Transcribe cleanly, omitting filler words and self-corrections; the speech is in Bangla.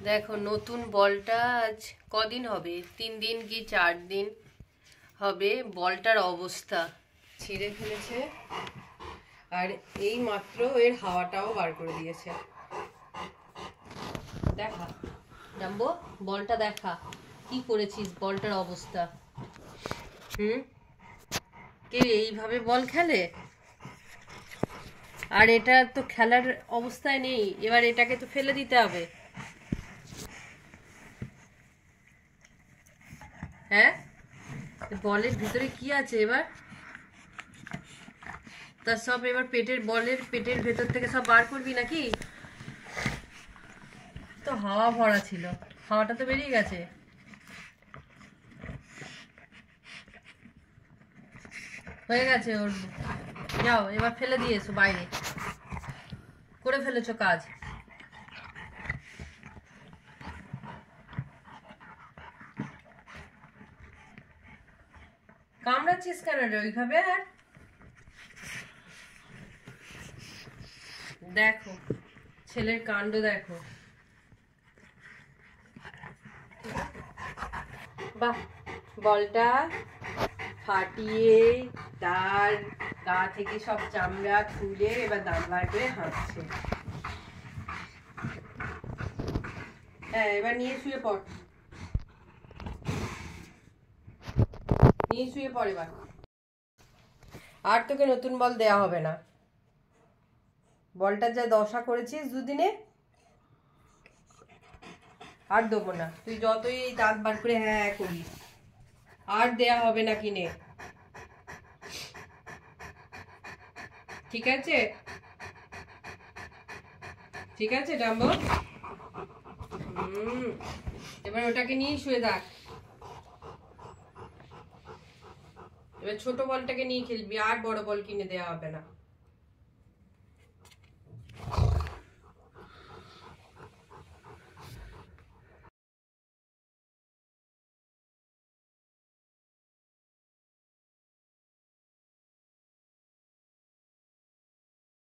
দেখো নতুন বলটা আজ কদিন হবে, 3 দিন কি 4 দিন হবে। বলটার অবস্থা ছিঁড়ে ফেলেছে, আর এই মাত্র এর হাওয়াটাও বার করে দিয়েছে। দেখা জাম্বো, বলটা দেখা কি করেছিস, বলটার অবস্থা। কে এইভাবে বল খেলে? আর এটা তো খেলার অবস্থায় নেই, এবার এটাকে তো ফেলে দিতে হবে। হ্যাঁ, বলের ভিতরে কি আছে এবার? তা সব এবার পেটের ভেতর থেকে সব বার করবি নাকি? তো হাওয়া ভরা ছিল, হাওয়াটা তো বেরিয়ে গেছে। হয়ে গেছে ওর, যাও এবার ফেলে দিয়ে এসো, বাইরে করে ফেলেছো কাজ। কামড়াচ্ছিস কেন রে ওইভাবে? আর দেখো ছেলের কাণ্ড দেখো। বাহ, বলটা ফাটিয়ে তার গা থেকে সব চামড়া খুলে এবার দাঁত বার করে হাঁটছে। হ্যাঁ, এবার নিয়ে শুয়ে পড়, নিয়ে শুয়ে পড় এবার। আর তোকে নতুন বল দেয়া হবে না। বলটা যা দশা করেছিস দুদিনে, আর দেবো না। তুই যতই এই দাঁত বার করে হ্যাঁ হ্যাঁ করিস, আর দেয়া হবে না কিনে। ঠিক আছে, ঠিক আছে ডাম্বো। এবার ওটাকে নিয়ে শুয়ে থাক। এবার ছোট বলটাকে নিয়ে খেলবি, আর বড় বল কিনে দেওয়া হবে না।